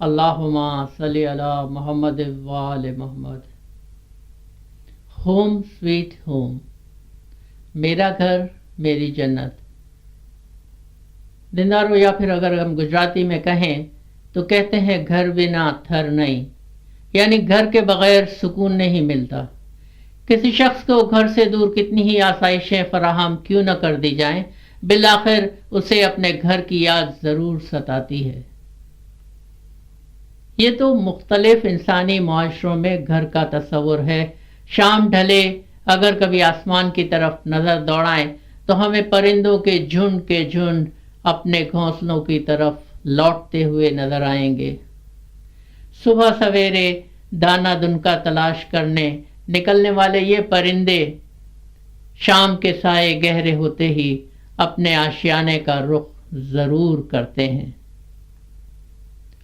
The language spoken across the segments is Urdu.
اللہم صلی علی محمد وآل محمد۔ ہوم سویٹ ہوم، میرا گھر میری جنت۔ دیندارو، یا پھر اگر ہم گجراتی میں کہیں تو کہتے ہیں گھر بنا تھر نہیں، یعنی گھر کے بغیر سکون نہیں ملتا۔ کسی شخص کو گھر سے دور کتنی ہی آسائشیں فراہم کیوں نہ کر دی جائیں، بالآخر اسے اپنے گھر کی یاد ضرور ستاتی ہے۔ یہ تو مختلف انسانی معاشروں میں گھر کا تصور ہے۔ شام ڈھلے اگر کبھی آسمان کی طرف نظر دوڑائیں تو ہمیں پرندوں کے جھنڈ اپنے گھونسلوں کی طرف لوٹتے ہوئے نظر آئیں گے۔ صبح سویرے دانہ دنکا تلاش کرنے نکلنے والے یہ پرندے شام کے سائے گہرے ہوتے ہی اپنے آشیانے کا رخ ضرور کرتے ہیں۔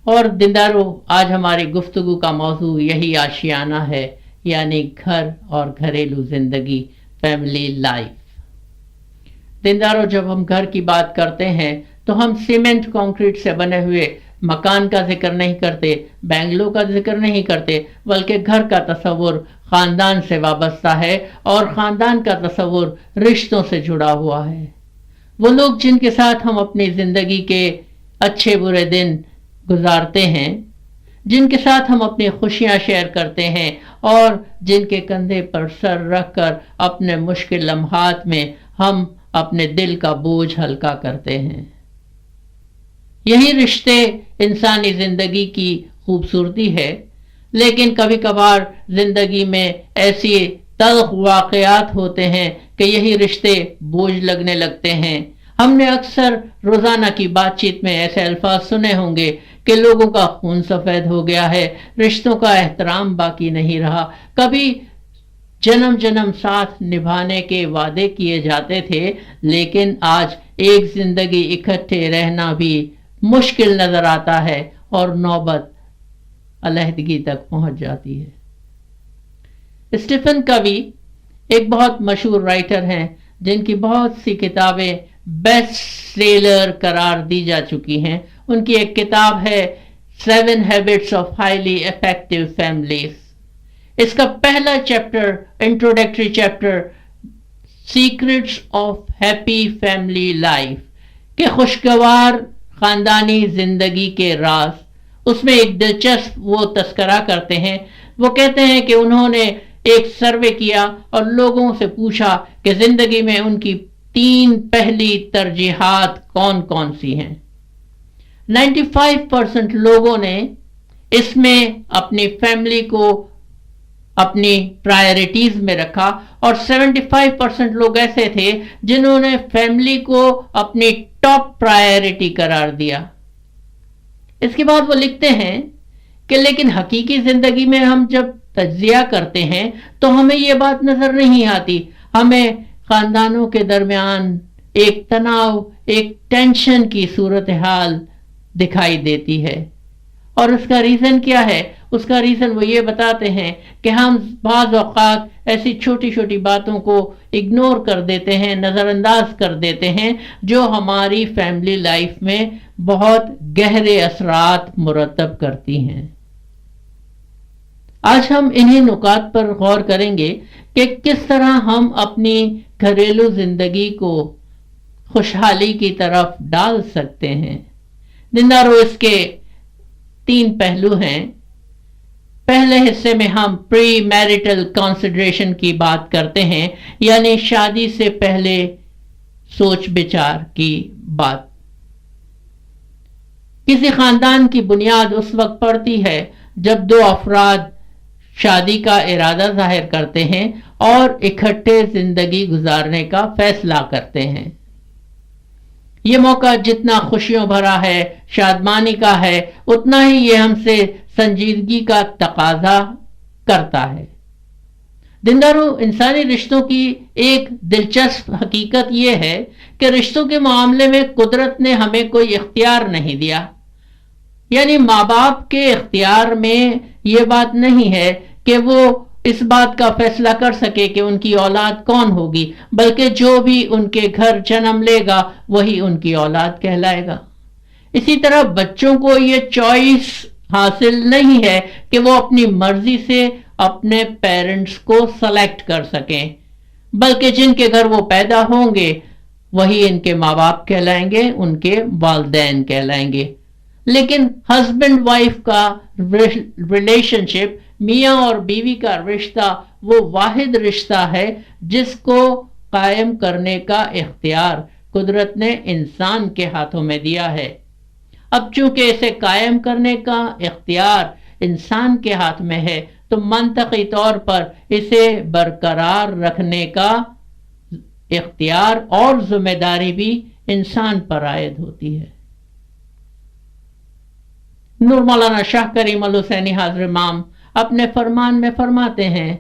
اور دیندارو، آج ہماری گفتگو کا موضوع یہی آشیانہ ہے، یعنی گھر اور گھریلو زندگی، فیملی لائف۔ دیندارو، جب ہم گھر کی بات کرتے ہیں تو ہم سیمنٹ کنکریٹ سے بنے ہوئے مکان کا ذکر نہیں کرتے، بنگلو کا ذکر نہیں کرتے، بلکہ گھر کا تصور خاندان سے وابستہ ہے، اور خاندان کا تصور رشتوں سے جڑا ہوا ہے۔ وہ لوگ جن کے ساتھ ہم اپنی زندگی کے اچھے برے دن گزارتے ہیں، جن کے ساتھ ہم اپنی خوشیاں شیئر کرتے ہیں، اور جن کے کندھے پر سر رکھ کر اپنے مشکل لمحات میں ہم اپنے دل کا بوجھ ہلکا کرتے ہیں۔ یہی رشتے انسانی زندگی کی خوبصورتی ہے، لیکن کبھی کبھار زندگی میں ایسی تلخ واقعات ہوتے ہیں کہ یہی رشتے بوجھ لگنے لگتے ہیں۔ ہم نے اکثر روزانہ کی بات چیت میں ایسے الفاظ سنے ہوں گے کہ لوگوں کا خون سفید ہو گیا ہے، رشتوں کا احترام باقی نہیں رہا، کبھی جنم جنم ساتھ نبھانے کے وعدے کیے جاتے تھے، لیکن آج ایک زندگی اکٹھے رہنا بھی مشکل نظر آتا ہے اور نوبت علیحدگی تک پہنچ جاتی ہے۔ اسٹیفن کوی ایک بہت مشہور رائٹر ہیں جن کی بہت سی کتابیں بیسٹ سیلر قرار دی جا چکی ہیں۔ ان کی ایک کتاب ہے 7 Habits of Highly Effective Families۔ اس کا پہلا chapter, introductory chapter, secrets of happy family life, کہ خوشگوار خاندانی زندگی کے راز، اس میں ایک دلچسپ وہ تذکرہ کرتے ہیں۔ وہ کہتے ہیں کہ انہوں نے ایک سروے کیا اور لوگوں سے پوچھا کہ زندگی میں ان کی 3 پہلی ترجیحات کون کون سی ہیں۔ 95% لوگوں نے اس میں اپنی فیملی کو اپنی پرائرٹیز میں رکھا، اور 75% لوگ ایسے تھے جنہوں نے فیملی کو اپنی ٹاپ پرائرٹی قرار دیا۔ اس کے بعد وہ لکھتے ہیں کہ لیکن حقیقی زندگی میں ہم جب تجزیہ کرتے ہیں تو ہمیں یہ بات نظر نہیں آتی۔ ہمیں خاندانوں کے درمیان ایک تناؤ، ایک ٹینشن کی صورتحال دکھائی دیتی ہے، اور اس کا ریزن کیا ہے؟ اس کا ریزن وہ یہ بتاتے ہیں کہ ہم بعض اوقات ایسی چھوٹی چھوٹی باتوں کو اگنور کر دیتے ہیں، نظر انداز کر دیتے ہیں، جو ہماری فیملی لائف میں بہت گہرے اثرات مرتب کرتی ہیں۔ آج ہم انہی نکات پر غور کریں گے کہ کس طرح ہم اپنی گھریلو زندگی کو خوشحالی کی طرف ڈال سکتے ہیں۔ دیندارو، اس کے 3 پہلو ہیں۔ پہلے حصے میں ہم پری میرٹل کنسیڈریشن کی بات کرتے ہیں، یعنی شادی سے پہلے سوچ بچار کی بات۔ کسی خاندان کی بنیاد اس وقت پڑتی ہے جب 2 افراد شادی کا ارادہ ظاہر کرتے ہیں اور اکٹھے زندگی گزارنے کا فیصلہ کرتے ہیں۔ یہ موقع جتنا خوشیوں بھرا ہے، شادمانی کا ہے، اتنا ہی یہ ہم سے سنجیدگی کا تقاضا کرتا ہے۔ دیندارو، انسانی رشتوں کی ایک دلچسپ حقیقت یہ ہے کہ رشتوں کے معاملے میں قدرت نے ہمیں کوئی اختیار نہیں دیا۔ یعنی ماں باپ کے اختیار میں یہ بات نہیں ہے کہ وہ اس بات کا فیصلہ کر سکے کہ ان کی اولاد کون ہوگی، بلکہ جو بھی ان کے گھر جنم لے گا وہی ان کی اولاد کہلائے گا۔ اسی طرح بچوں کو یہ چوائس حاصل نہیں ہے کہ وہ اپنی مرضی سے اپنے پیرنٹس کو سلیکٹ کر سکیں، بلکہ جن کے گھر وہ پیدا ہوں گے وہی ان کے ماں باپ کہلائیں گے، ان کے والدین کہلائیں گے۔ لیکن ہسبینڈ وائف کا ریلیشن شپ، میاں اور بیوی کا رشتہ، وہ واحد رشتہ ہے جس کو قائم کرنے کا اختیار قدرت نے انسان کے ہاتھوں میں دیا ہے۔ اب چونکہ اسے قائم کرنے کا اختیار انسان کے ہاتھ میں ہے تو منطقی طور پر اسے برقرار رکھنے کا اختیار اور ذمہ داری بھی انسان پر عائد ہوتی ہے۔ نور مولانا شاہ کریم الحسینی حاضر امام اپنے فرمان میں فرماتے ہیں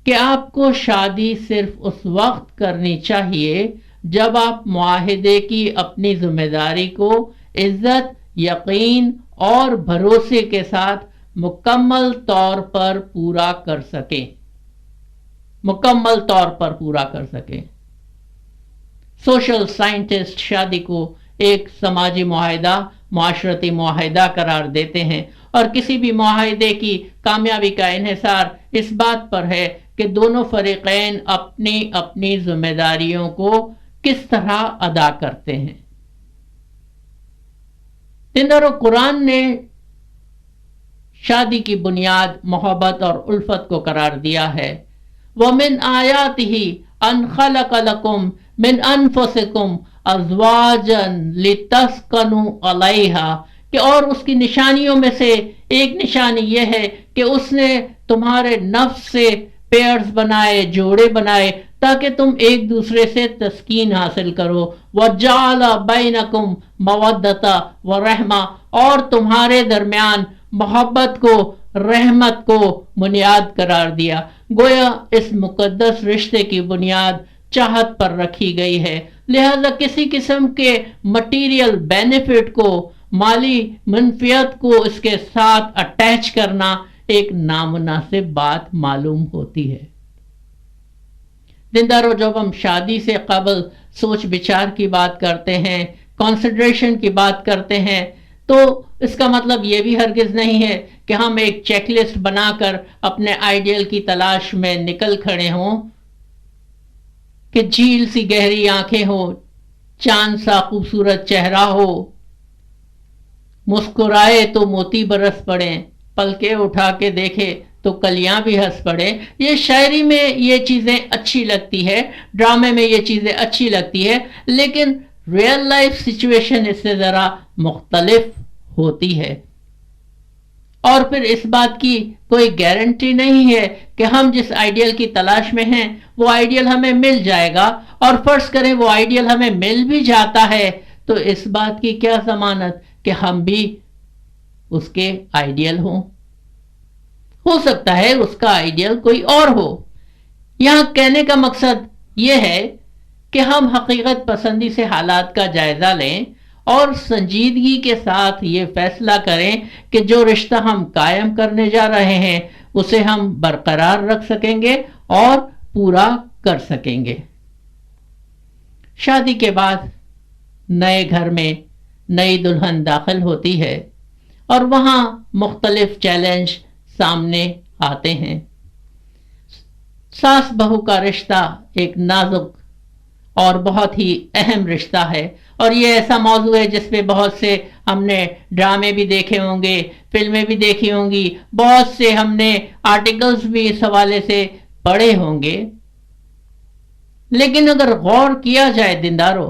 کہ آپ کو شادی صرف اس وقت کرنی چاہیے جب آپ معاہدے کی اپنی ذمہ داری کو عزت، یقین اور بھروسے کے ساتھ مکمل طور پر پورا کر سکیں، مکمل طور پر پورا کر سکیں۔ سوشل سائنٹسٹ شادی کو ایک سماجی معاہدہ، معاشرتی معاہدہ قرار دیتے ہیں، اور کسی بھی معاہدے کی کامیابی کا انحصار اس بات پر ہے کہ دونوں فریقین اپنی اپنی ذمہ داریوں کو کس طرح ادا کرتے ہیں۔ دیندارو، قرآن نے شادی کی بنیاد محبت اور الفت کو قرار دیا ہے۔ وَمِنْ آيَاتِهِ أَنْ خَلَقَ لَكُم مِّنْ أَنفُسِكُمْ أَزْوَاجًا لِتَسْكُنُوا عَلَيْهَا، کہ اور اس کی نشانیوں میں سے ایک نشانی یہ ہے کہ اس نے تمہارے نفس سے پیئرز بنائے، جوڑے بنائے، تاکہ تم ایک دوسرے سے تسکین حاصل کرو۔ وَجَعَلَ بَيْنَكُمْ مَوَدَّةً وَرَحْمَةً، اور تمہارے درمیان محبت کو، رحمت کو بنیاد قرار دیا۔ گویا اس مقدس رشتے کی بنیاد چاہت پر رکھی گئی ہے، لہذا کسی قسم کے مٹیریل بینیفٹ کو، مالی منفیت کو اس کے ساتھ اٹیچ کرنا ایک نامناسب بات معلوم ہوتی ہے۔ دیندارو، جب ہم شادی سے قبل سوچ بچار کی بات کرتے ہیں، کنسیڈریشن کی بات کرتے ہیں، تو اس کا مطلب یہ بھی ہرگز نہیں ہے کہ ہم ایک چیک لسٹ بنا کر اپنے آئیڈیل کی تلاش میں نکل کھڑے ہوں، کہ جھیل سی گہری آنکھیں ہو، چاند سا خوبصورت چہرہ ہو، مسکرائے تو موتی برس پڑیں، پلکیں اٹھا کے دیکھے تو کلیاں بھی ہنس پڑے۔ یہ شاعری میں یہ چیزیں اچھی لگتی ہے، ڈرامے میں یہ چیزیں اچھی لگتی ہے، لیکن ریئل لائف سچویشن اس سے ذرا مختلف ہوتی ہے۔ اور پھر اس بات کی کوئی گارنٹی نہیں ہے کہ ہم جس آئیڈیل کی تلاش میں ہیں وہ آئیڈیل ہمیں مل جائے گا، اور فرض کریں وہ آئیڈیل ہمیں مل بھی جاتا ہے تو اس بات کی کیا ضمانت کہ ہم بھی اس کے آئیڈیل ہوں؟ ہو سکتا ہے اس کا آئیڈیل کوئی اور ہو۔ یہاں کہنے کا مقصد یہ ہے کہ ہم حقیقت پسندی سے حالات کا جائزہ لیں اور سنجیدگی کے ساتھ یہ فیصلہ کریں کہ جو رشتہ ہم قائم کرنے جا رہے ہیں اسے ہم برقرار رکھ سکیں گے اور پورا کر سکیں گے۔ شادی کے بعد نئے گھر میں نئی دلہن داخل ہوتی ہے اور وہاں مختلف چیلنج سامنے آتے ہیں۔ ساس بہو کا رشتہ ایک نازک اور بہت ہی اہم رشتہ ہے، اور یہ ایسا موضوع ہے جس پہ بہت سے ہم نے ڈرامے بھی دیکھے ہوں گے، فلمیں بھی دیکھی ہوں گی، بہت سے ہم نے آرٹیکلز بھی اس حوالے سے پڑھے ہوں گے۔ لیکن اگر غور کیا جائے دیندارو،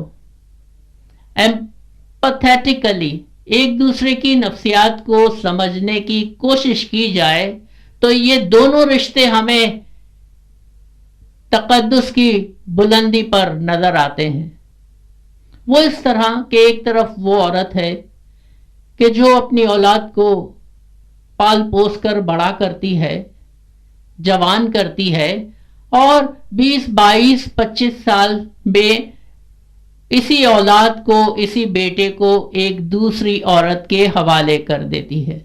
ایمپتھیٹیکلی ایک دوسرے کی نفسیات کو سمجھنے کی کوشش کی جائے تو یہ دونوں رشتے ہمیں تقدس کی بلندی پر نظر آتے ہیں۔ وہ اس طرح کہ ایک طرف وہ عورت ہے کہ جو اپنی اولاد کو پال پوس کر بڑا کرتی ہے، جوان کرتی ہے، اور 20، 22، 25 سال میں اسی اولاد کو، اسی بیٹے کو ایک دوسری عورت کے حوالے کر دیتی ہے۔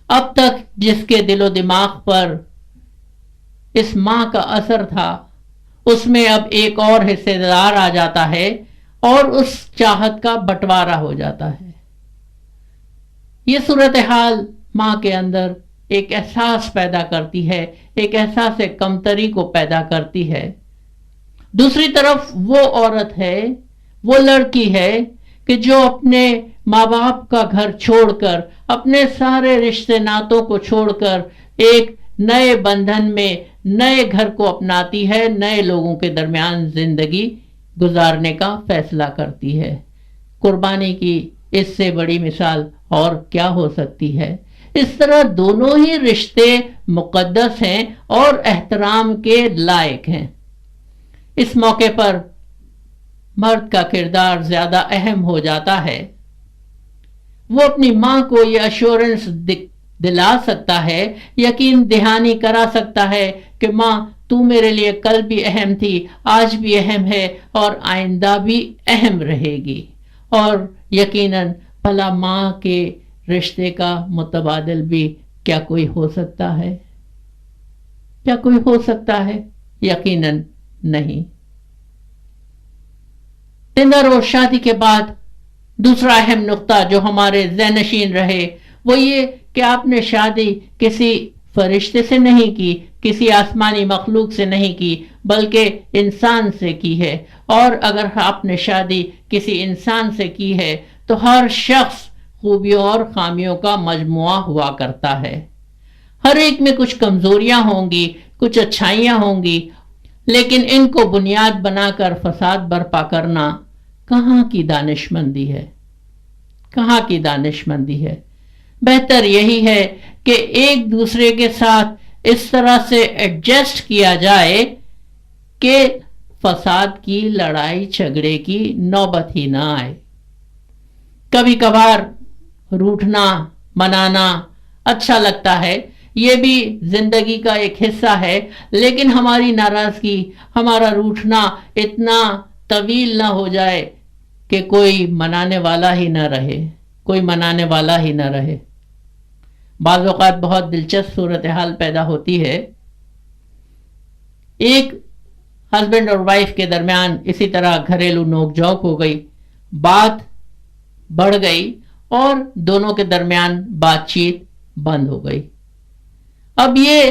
اب تک جس کے دل و دماغ پر اس ماں کا اثر تھا اس میں اب ایک اور حصے دار آ جاتا ہے اور اس چاہت کا بٹوارا ہو جاتا ہے۔ یہ صورتحال ماں کے اندر ایک احساس پیدا کرتی ہے، ایک احساس کمتری کو پیدا کرتی ہے۔ دوسری طرف وہ عورت ہے، وہ لڑکی ہے کہ جو اپنے ماں باپ کا گھر چھوڑ کر، اپنے سارے رشتے ناتوں کو چھوڑ کر ایک نئے بندھن میں نئے گھر کو اپناتی ہے، نئے لوگوں کے درمیان زندگی گزارنے کا فیصلہ کرتی ہے۔ قربانی کی اس سے بڑی مثال اور کیا ہو سکتی ہے؟ اس طرح دونوں ہی رشتے مقدس ہیں اور احترام کے لائق ہیں۔ اس موقع پر مرد کا کردار زیادہ اہم ہو جاتا ہے۔ وہ اپنی ماں کو یہ ایشورنس دلا سکتا ہے، یقین دہانی کرا سکتا ہے کہ ماں تو میرے لیے کل بھی اہم تھی، آج بھی اہم ہے اور آئندہ بھی اہم رہے گی۔ اور یقیناً بھلا ماں کے رشتے کا متبادل بھی کیا کوئی ہو سکتا ہے؟ کیا کوئی ہو سکتا ہے؟ یقیناً نہیں۔ زندہ روز شادی کے بعد دوسرا اہم نقطہ جو ہمارے ذہن نشین رہے وہ یہ کہ آپ نے شادی کسی فرشتے سے نہیں کی، کسی آسمانی مخلوق سے نہیں کی، بلکہ انسان سے کی ہے۔ اور اگر آپ نے شادی کسی انسان سے کی ہے تو ہر شخص خوبیوں اور خامیوں کا مجموعہ ہوا کرتا ہے۔ ہر ایک میں کچھ کمزوریاں ہوں گی، کچھ اچھائیاں ہوں گی، لیکن ان کو بنیاد بنا کر فساد برپا کرنا کہاں کی دانش مندی ہے؟ کہاں کی دانش مندی ہے؟ بہتر یہی ہے کہ ایک دوسرے کے ساتھ اس طرح سے ایڈجسٹ کیا جائے کہ فساد کی، لڑائی جھگڑے کی نوبت ہی نہ آئے۔ کبھی کبھار روٹھنا منانا اچھا لگتا ہے، یہ بھی زندگی کا ایک حصہ ہے، لیکن ہماری ناراضگی، ہمارا روٹھنا اتنا طویل نہ ہو جائے کہ کوئی منانے والا ہی نہ رہے، کوئی منانے والا ہی نہ رہے۔ بعض اوقات بہت دلچسپ صورتحال پیدا ہوتی ہے۔ ایک ہسبینڈ اور وائف کے درمیان اسی طرح گھریلو نوک جھوک ہو گئی، بات بڑھ گئی اور دونوں کے درمیان بات چیت بند ہو گئی۔ اب یہ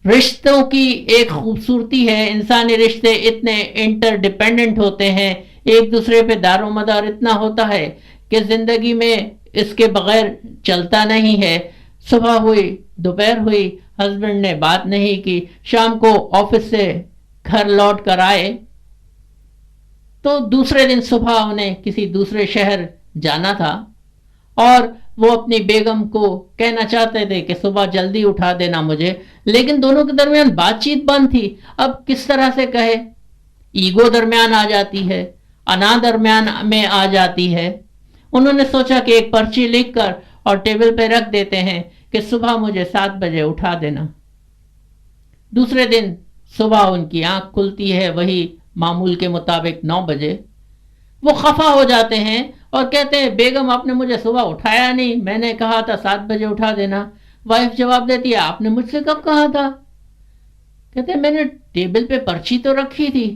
رشتوں کی ایک خوبصورتی ہے، انسانی رشتے اتنے انٹر ڈیپینڈنٹ ہوتے ہیں، ایک دوسرے پہ دار و مدار اتنا ہوتا ہے کہ زندگی میں اس کے بغیر چلتا نہیں ہے۔ صبح ہوئی، دوپہر ہوئی، ہسبینڈ نے بات نہیں کی، شام کو آفس سے گھر لوٹ کر آئے تو دوسرے دن صبح انہیں کسی دوسرے شہر جانا تھا اور وہ اپنی بیگم کو کہنا چاہتے تھے کہ صبح جلدی اٹھا دینا مجھے، لیکن دونوں کے درمیان بات چیت بند تھی۔ اب کس طرح سے کہے؟ ایگو درمیان آ جاتی ہے، انا درمیان میں آ جاتی ہے۔ انہوں نے سوچا کہ ایک پرچی لکھ کر اور ٹیبل پہ رکھ دیتے ہیں کہ صبح مجھے 7 بجے اٹھا دینا۔ دوسرے دن صبح ان کی آنکھ کھلتی ہے وہی معمول کے مطابق 9 بجے۔ وہ خفا ہو جاتے ہیں اور کہتے ہیں بیگم آپ نے مجھے صبح اٹھایا نہیں، میں نے کہا تھا 7 بجے اٹھا دینا۔ وائف جواب دیتی ہے آپ نے مجھ سے کب کہا تھا؟ کہتے ہیں میں نے ٹیبل پہ پرچی تو رکھی تھی۔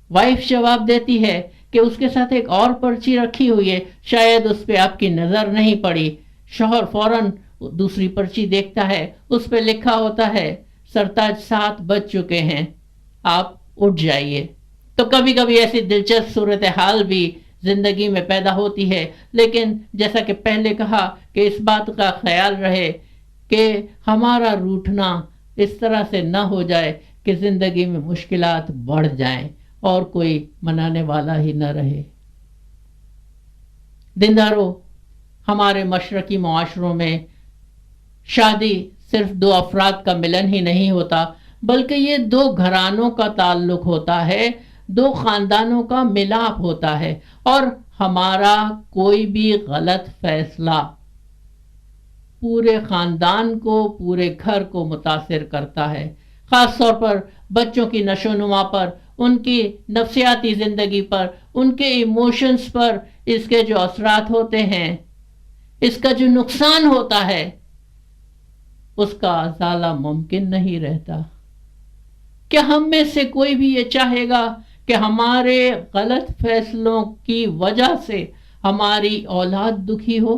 وائف جواب دیتی ہے کہ اس کے ساتھ ایک اور پرچی رکھی ہوئی ہے، شاید اس پہ آپ کی نظر نہیں پڑی۔ شوہر فوراً دوسری پرچی دیکھتا ہے، اس پہ لکھا ہوتا ہے سرتاج 7 بج چکے ہیں، آپ اٹھ جائیے۔ تو کبھی کبھی ایسی دلچسپ صورتحال بھی زندگی میں پیدا ہوتی ہے، لیکن جیسا کہ پہلے کہا کہ اس بات کا خیال رہے کہ ہمارا روٹھنا اس طرح سے نہ ہو جائے کہ زندگی میں مشکلات بڑھ جائیں اور کوئی منانے والا ہی نہ رہے۔ دیندارو، ہمارے مشرقی معاشروں میں شادی صرف 2 افراد کا ملن ہی نہیں ہوتا، بلکہ یہ 2 گھرانوں کا تعلق ہوتا ہے، 2 خاندانوں کا ملاپ ہوتا ہے، اور ہمارا کوئی بھی غلط فیصلہ پورے خاندان کو، پورے گھر کو متاثر کرتا ہے، خاص طور پر بچوں کی نشو نما پر، ان کی نفسیاتی زندگی پر، ان کے ایموشنز پر اس کے جو اثرات ہوتے ہیں، اس کا جو نقصان ہوتا ہے، اس کا ازالہ ممکن نہیں رہتا۔ کیا ہم میں سے کوئی بھی یہ چاہے گا کہ ہمارے غلط فیصلوں کی وجہ سے ہماری اولاد دکھی ہو؟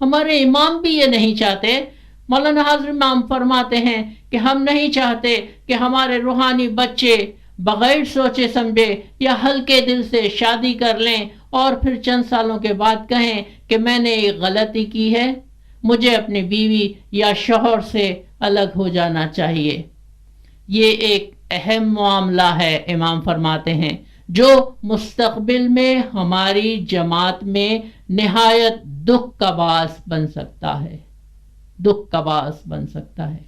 ہمارے امام بھی یہ نہیں چاہتے. مولانا حاضر امام فرماتے ہیں کہ ہم نہیں چاہتے کہ ہمارے روحانی بچے بغیر سوچے سمجھے یا ہلکے دل سے شادی کر لیں اور پھر چند سالوں کے بعد کہیں کہ میں نے ایک غلطی کی ہے, مجھے اپنی بیوی یا شوہر سے الگ ہو جانا چاہیے. یہ ایک اہم معاملہ ہے, امام فرماتے ہیں, جو مستقبل میں ہماری جماعت میں نہایت دکھ کا باعث بن سکتا ہے, دکھ کا باعث بن سکتا ہے.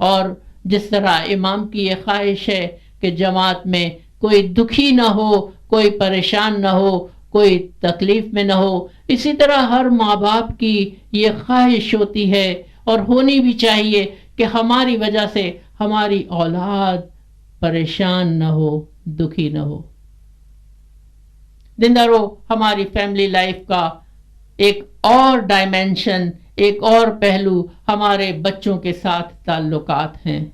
اور جس طرح امام کی یہ خواہش ہے کہ جماعت میں کوئی دکھی نہ ہو, کوئی پریشان نہ ہو, کوئی تکلیف میں نہ ہو, اسی طرح ہر ماں باپ کی یہ خواہش ہوتی ہے اور ہونی بھی چاہیے کہ ہماری وجہ سے ہماری اولاد پریشان نہ ہو, دکھی نہ ہو. دیندارو, ہماری فیملی لائف کا ایک اور ڈائمینشن, ایک اور پہلو ہمارے بچوں کے ساتھ تعلقات ہیں.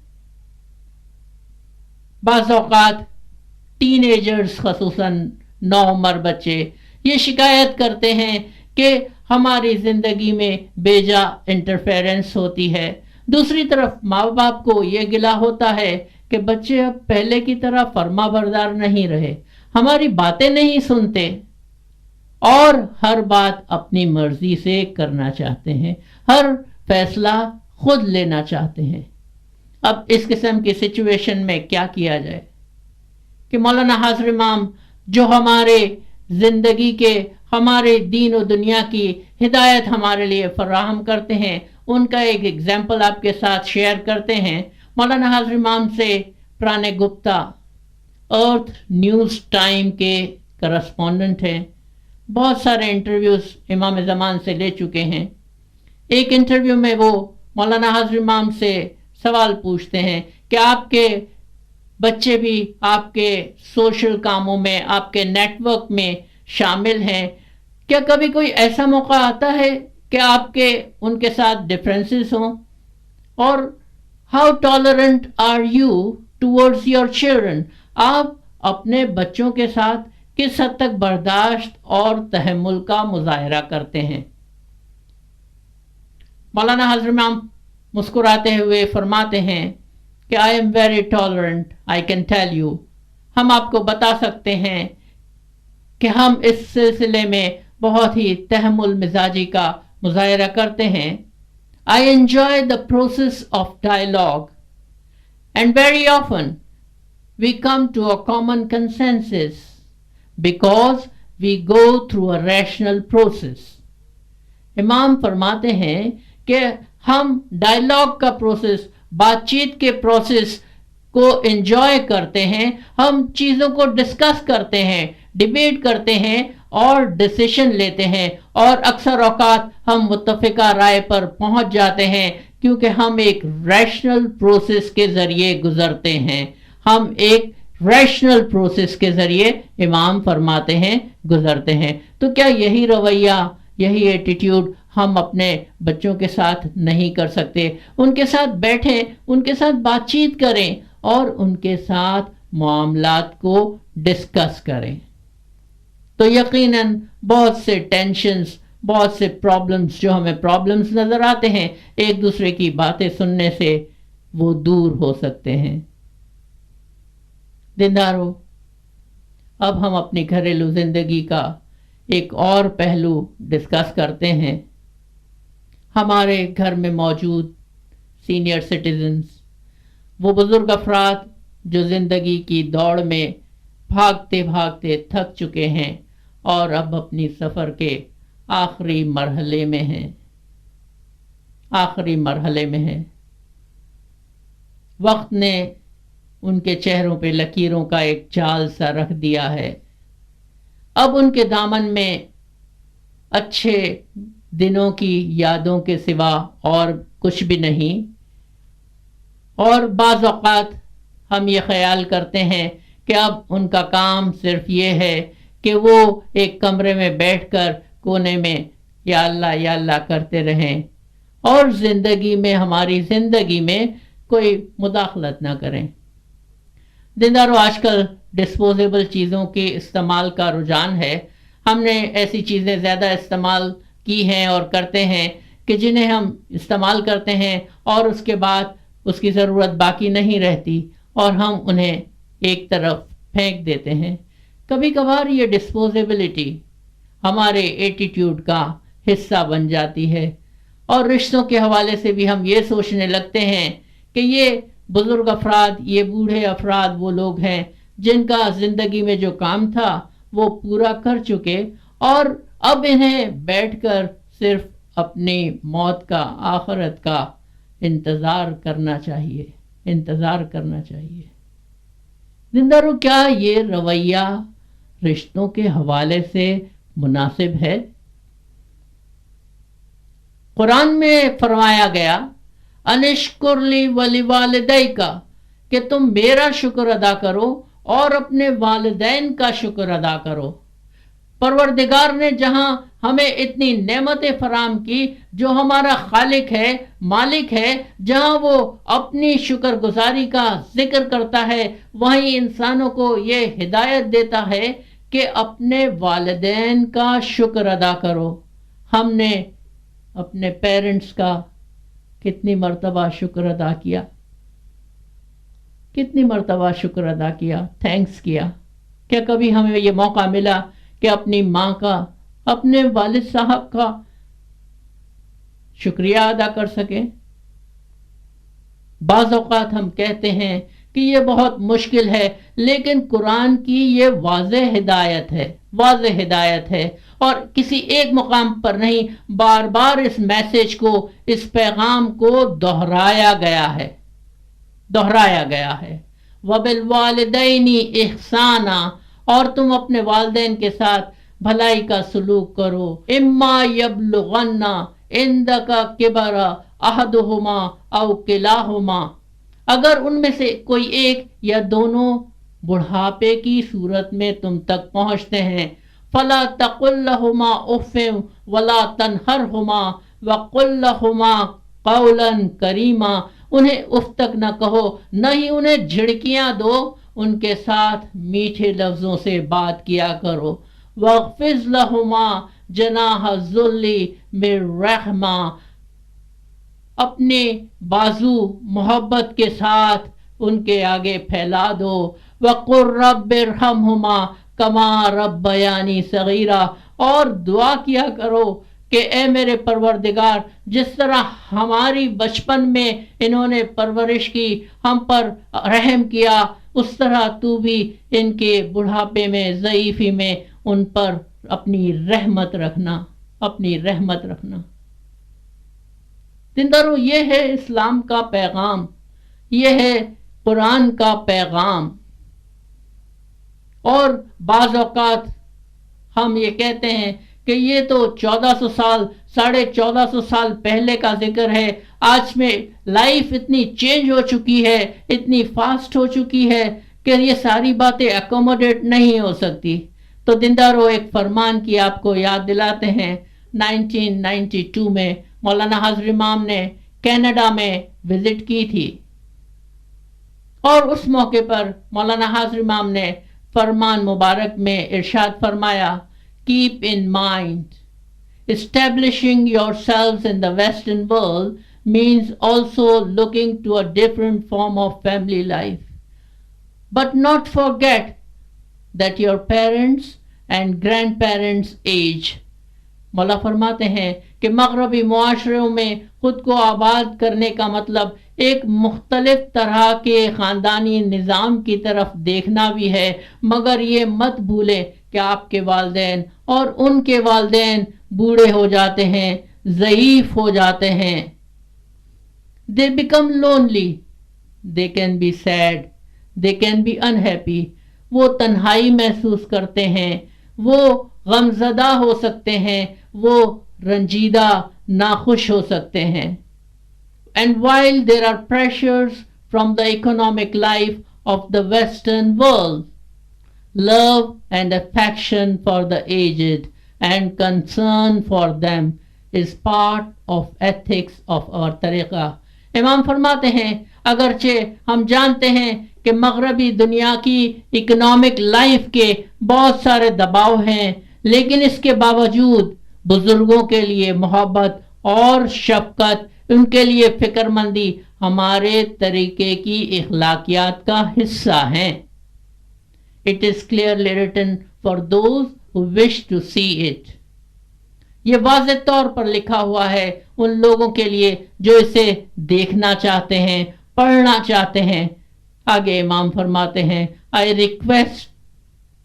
بعض اوقات ٹین ایجرز, خصوصاً نوعمر بچے, یہ شکایت کرتے ہیں کہ ہماری زندگی میں بیجا انٹرفیرنس ہوتی ہے. دوسری طرف ماں باپ کو یہ گلہ ہوتا ہے کہ بچے اب پہلے کی طرح فرما بردار نہیں رہے, ہماری باتیں نہیں سنتے اور ہر بات اپنی مرضی سے کرنا چاہتے ہیں, ہر فیصلہ خود لینا چاہتے ہیں. اب اس قسم کی سچویشن میں کیا کیا جائے کہ مولانا حاضر امام جو ہمارے زندگی کے, ہمارے دین و دنیا کی ہدایت ہمارے لیے فراہم کرتے ہیں, ان کا ایک ایگزامپل آپ کے ساتھ شیئر کرتے ہیں. مولانا حاضر امام سے پرانے گپتا ارتھ نیوز ٹائم کے کرسپونڈنٹ ہیں, بہت سارے انٹرویوز امام زمان سے لے چکے ہیں. ایک انٹرویو میں وہ مولانا حاضر امام سے سوال پوچھتے ہیں کہ آپ کے بچے بھی آپ کے سوشل کاموں میں, آپ کے نیٹ ورک میں شامل ہیں, کیا کبھی کوئی ایسا موقع آتا ہے کہ آپ کے ان کے ساتھ ڈفرینسز ہوں, اور how tolerant are you towards your children, آپ اپنے بچوں کے ساتھ کس حد تک برداشت اور تحمل کا مظاہرہ کرتے ہیں. مولانا حضرت امام مسکراتے ہوئے فرماتے ہیں کہ I am very tolerant, I can tell you. ہم آپ کو بتا سکتے ہیں کہ ہم اس سلسلے میں بہت ہی تحمل مزاجی کا مظاہرہ کرتے ہیں. I enjoy the process of dialogue and very often we come to a common consensus because we go through a rational process. امام فرماتے ہیں کہ ہم ڈائلاگ کا پروسیس, بات چیت کے پروسیس کو انجوائے کرتے ہیں, ہم چیزوں کو ڈسکس کرتے ہیں, ڈیبیٹ کرتے ہیں اور ڈیسیشن لیتے ہیں, اور اکثر اوقات ہم متفقہ رائے پر پہنچ جاتے ہیں کیونکہ ہم ایک ریشنل پروسیس کے ذریعے گزرتے ہیں, ہم ایک ریشنل پروسیس کے ذریعے امام فرماتے ہیں گزرتے ہیں. تو کیا یہی رویہ, یہی ایٹیٹیوڈ ہم اپنے بچوں کے ساتھ نہیں کر سکتے؟ ان کے ساتھ بیٹھیں, ان کے ساتھ بات چیت کریں اور ان کے ساتھ معاملات کو ڈسکس کریں, تو یقیناً بہت سے ٹینشنز, بہت سے پرابلمز جو ہمیں پرابلمز نظر آتے ہیں, ایک دوسرے کی باتیں سننے سے وہ دور ہو سکتے ہیں. دیندارو, اب ہم اپنی گھریلو زندگی کا ایک اور پہلو ڈسکس کرتے ہیں. ہمارے گھر میں موجود سینئر سٹیزنز, وہ بزرگ افراد جو زندگی کی دوڑ میں بھاگتے بھاگتے تھک چکے ہیں اور اب اپنی سفر کے آخری مرحلے میں ہیں, آخری مرحلے میں ہیں. وقت نے ان کے چہروں پہ لکیروں کا ایک جال سا رکھ دیا ہے. اب ان کے دامن میں اچھے دنوں کی یادوں کے سوا اور کچھ بھی نہیں, اور بعض اوقات ہم یہ خیال کرتے ہیں کہ اب ان کا کام صرف یہ ہے کہ وہ ایک کمرے میں بیٹھ کر کونے میں یا اللہ کرتے رہیں اور زندگی میں, ہماری زندگی میں کوئی مداخلت نہ کریں. دیندارو, آج کل ڈسپوزیبل چیزوں کے استعمال کا رجحان ہے. ہم نے ایسی چیزیں زیادہ استعمال کی ہیں اور کرتے ہیں کہ جنہیں ہم استعمال کرتے ہیں اور اس کے بعد اس کی ضرورت باقی نہیں رہتی اور ہم انہیں ایک طرف پھینک دیتے ہیں. کبھی کبھار یہ ڈسپوزیبلٹی ہمارے ایٹیٹیوڈ کا حصہ بن جاتی ہے اور رشتوں کے حوالے سے بھی ہم یہ سوچنے لگتے ہیں کہ یہ بزرگ افراد، یہ بوڑھے افراد وہ لوگ ہیں جن کا زندگی میں جو کام تھا وہ پورا کر چکے اور اب انہیں بیٹھ کر صرف اپنی موت کا، آخرت کا انتظار کرنا چاہیے. زندہ رو، کیا یہ رویہ رشتوں کے حوالے سے مناسب ہے؟ قرآن میں فرمایا گیا انشکر لی ولی والدیک، کہ تم میرا شکر ادا کرو اور اپنے والدین کا شکر ادا کرو. پروردگار نے جہاں ہمیں اتنی نعمتیں فراہم کی، جو ہمارا خالق ہے، مالک ہے، جہاں وہ اپنی شکر گزاری کا ذکر کرتا ہے، وہیں انسانوں کو یہ ہدایت دیتا ہے کہ اپنے والدین کا شکر ادا کرو. ہم نے اپنے پیرنٹس کا کتنی مرتبہ شکر ادا کیا، تھینکس کیا؟ کیا کبھی ہمیں یہ موقع ملا کہ اپنی ماں کا، اپنے والد صاحب کا شکریہ ادا کر سکیں؟ بعض اوقات ہم کہتے ہیں کہ یہ بہت مشکل ہے، لیکن قرآن کی یہ واضح ہدایت ہے اور کسی ایک مقام پر نہیں، بار بار اس میسج کو، اس پیغام کو دہرایا گیا ہے. وَبِالْوَالِدَيْنِ إِحْسَانًا، اور تم اپنے والدین کے ساتھ بھلائی کا سلوک کرو. اِمَّا يَبْلُغَنَّ عِندَكَ كِبَرَ أَحَدُهُمَا أَوْ كِلَاهُمَا، اگر ان میں سے کوئی ایک یا دونوں بڑھاپے کی صورت میں تم تک پہنچتے ہیں، فَلَا تَقُلْ لَهُمَا أُفٍّ وَلَا تَنْهَرْهُمَا وَقُلْ لَهُمَا قَوْلًا كَرِيمًا، انہیں اف تک نہ کہو، نہ ہی انہیں جھڑکیاں دو، ان کے ساتھ میٹھے لفظوں سے بات کیا کرو. وَاخْفِضْ لَهُمَا جَنَاحَ الذُّلِّ مِنَ الرَّحْمَةِ، اپنے بازو محبت کے ساتھ ان کے آگے پھیلا دو. وَقُلْ رَبِّ ارْحَمْهُمَا كَمَا رَبَّيَانِي صَغِيرًا، اور دعا کیا کرو کہ اے میرے پروردگار، جس طرح ہماری بچپن میں انہوں نے پرورش کی، ہم پر رحم کیا، اس طرح تو بھی ان کے بڑھاپے میں، ضعیفی میں ان پر اپنی رحمت رکھنا. زندہ رو، یہ ہے اسلام کا پیغام، یہ ہے قرآن کا پیغام. اور بعض اوقات ہم یہ کہتے ہیں کہ یہ تو 1400 سال، 1450 سال پہلے کا ذکر ہے، آج میں لائف اتنی چینج ہو چکی ہے، اتنی فاسٹ ہو چکی ہے کہ یہ ساری باتیں اکوموڈیٹ نہیں ہو سکتی. تو زندہ رو، ایک فرمان کی آپ کو یاد دلاتے ہیں. 1992 میں مولانا حاضر امام نے کینیڈا میں وزٹ کی تھی اور اس موقع پر مولانا حاضر امام نے فرمان مبارک میں ارشاد فرمایا، Keep in mind, establishing yourselves in the Western world means also looking to a different form of family life. But not forget that your parents and grandparents age. مولا فرماتے ہیں کہ مغربی معاشروں میں خود کو آباد کرنے کا مطلب ایک مختلف طرح کے خاندانی نظام کی طرف دیکھنا بھی ہے، مگر یہ مت بھولیں کہ آپ کے والدین اور ان کے والدین بوڑھے ہو جاتے ہیں، ضعیف ہو جاتے ہیں. They become lonely, they can be sad, they can be unhappy. وہ تنہائی محسوس کرتے ہیں، وہ غمزدہ ہو سکتے ہیں، وہ رنجیدہ، ناخوش ہو سکتے ہیں. And while there are pressures from the economic life of the Western world, love and affection for the aged and concern for them is part of ethics of our tariqah. امام فرماتے ہیں اگرچہ ہم جانتے ہیں کہ مغربی دنیا کی اکنامک لائف کے بہت سارے دباؤ ہیں، لیکن اس کے باوجود بزرگوں کے لیے محبت اور شفقت، ان کے لیے فکر مندی ہمارے طریقے کی اخلاقیات کا حصہ ہیں. It is clearly written for those who wish to see it. یہ واضح طور پر لکھا ہوا ہے ان لوگوں کے لیے جو اسے دیکھنا چاہتے ہیں، پڑھنا چاہتے ہیں. آگے امام فرماتے ہیں I request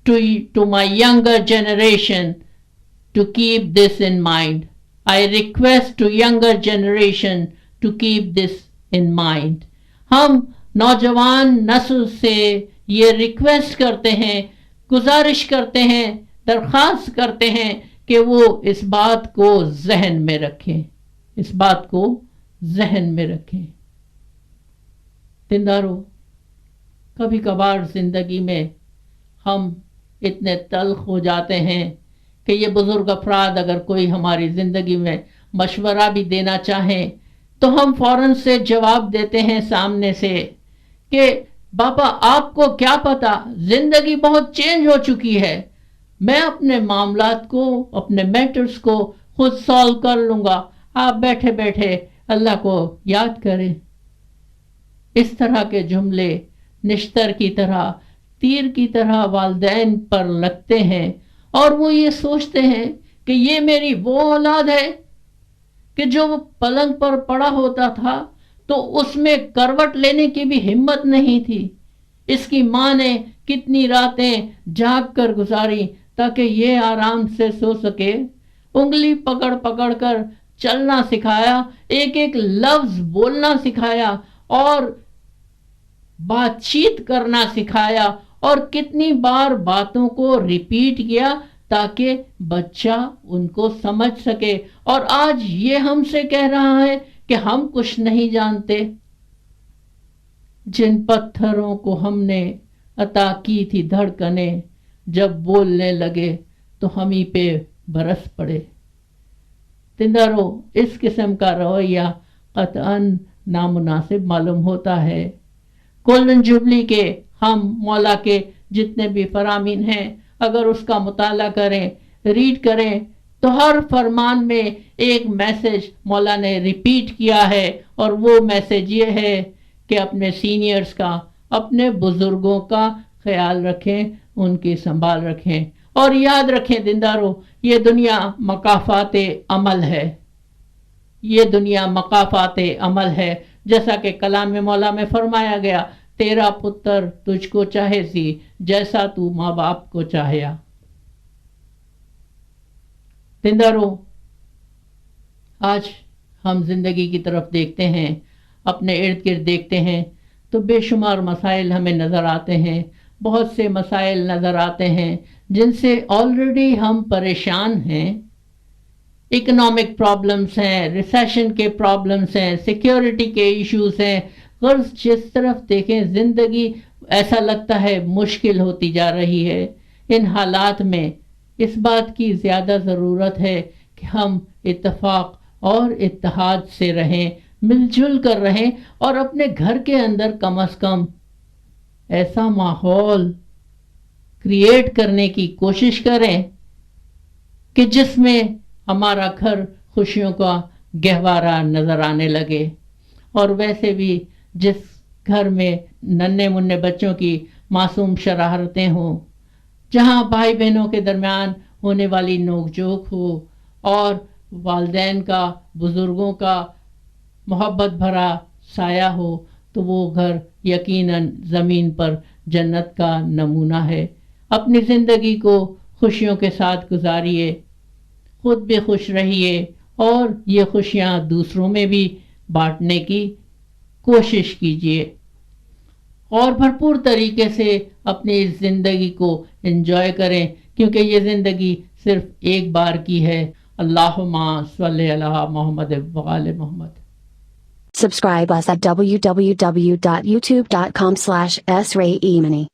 to my younger generation to keep this in mind. I request to younger generation to keep this in mind. ہم نوجوان نسل سے یہ ریکویسٹ کرتے ہیں، گزارش کرتے ہیں، درخواست کرتے ہیں کہ وہ اس بات کو ذہن میں رکھیں، اس بات کو ذہن میں رکھیں. دیندارو، کبھی کبھار زندگی میں ہم اتنے تلخ ہو جاتے ہیں کہ یہ بزرگ افراد اگر کوئی ہماری زندگی میں مشورہ بھی دینا چاہیں تو ہم فوراً سے جواب دیتے ہیں سامنے سے کہ بابا آپ کو کیا پتا، زندگی بہت چینج ہو چکی ہے، میں اپنے معاملات کو، اپنے میٹرز کو خود سالو کر لوں گا، آپ بیٹھے بیٹھے اللہ کو یاد کریں. اس طرح کے جملے نشتر کی طرح، تیر کی طرح والدین پر لگتے ہیں اور وہ یہ سوچتے ہیں کہ یہ میری وہ اولاد ہے کہ جو پلنگ پر پڑا ہوتا تھا تو اس میں کروٹ لینے کی بھی ہمت نہیں تھی. اس کی ماں نے کتنی راتیں جاگ کر گزاری تاکہ یہ آرام سے سو سکے، انگلی پکڑ پکڑ کر چلنا سکھایا، ایک ایک لفظ بولنا سکھایا اور بات چیت کرنا سکھایا، اور کتنی بار باتوں کو ریپیٹ کیا تاکہ بچہ ان کو سمجھ سکے. اور آج یہ ہم سے کہہ رہا ہے کہ ہم کچھ نہیں جانتے. جن پتھروں کو ہم نے عطا کی تھی دھڑکنیں، جب بولنے لگے تو ہم ہی پہ برس پڑے. تندارو، اس قسم کا رویہ قطعاً نامناسب معلوم ہوتا ہے. گولڈن جوبلی کے ہم مولا کے جتنے بھی فرامین ہیں اگر اس کا مطالعہ کریں، ریڈ کریں، تو ہر فرمان میں ایک میسج مولا نے ریپیٹ کیا ہے، اور وہ میسج یہ ہے کہ اپنے سینئرز کا، اپنے بزرگوں کا خیال رکھیں، ان کی سنبھال رکھیں. اور یاد رکھیں دیندارو، یہ دنیا مقافات عمل ہے، یہ دنیا مقافات عمل ہے. جیسا کہ کلام مولا میں فرمایا گیا، تیرا پتر تجھ کو چاہے سی جیسا تو ماں باپ کو چاہیا. دیندارو، آج ہم زندگی کی طرف دیکھتے ہیں، اپنے ارد گرد دیکھتے ہیں تو بے شمار مسائل ہمیں نظر آتے ہیں. بہت سے مسائل نظر آتے ہیں جن سے آلریڈی ہم پریشان ہیں. اکنامک پرابلمز ہیں، ریسیشن کے پرابلمز ہیں، سیکیورٹی کے ایشوز ہیں. غرض جس طرف دیکھیں زندگی ایسا لگتا ہے مشکل ہوتی جا رہی ہے. ان حالات میں اس بات کی زیادہ ضرورت ہے کہ ہم اتفاق اور اتحاد سے رہیں، مل جل کر رہیں، اور اپنے گھر کے اندر کم از کم ایسا ماحول کریٹ کرنے کی کوشش کریں کہ جس میں ہمارا گھر خوشیوں کا گہوارہ نظر آنے لگے. اور ویسے بھی جس گھر میں ننھے منھے بچوں کی معصوم شرارتیں ہوں، جہاں بھائی بہنوں کے درمیان ہونے والی نوک جھوک ہو، اور والدین کا، بزرگوں کا محبت بھرا سایہ ہو، تو وہ گھر یقیناً زمین پر جنت کا نمونہ ہے. اپنی زندگی کو خوشیوں کے ساتھ گزاریے، خود بھی خوش رہیے، اور یہ خوشیاں دوسروں میں بھی بانٹنے کی کوشش کیجیے، اور بھرپور طریقے سے اپنی اس زندگی کو انجوائے کریں، کیونکہ یہ زندگی صرف ایک بار کی ہے. اللہم صلی علی محمد وآل محمد. Subscribe us at www.youtube.com/srayemani.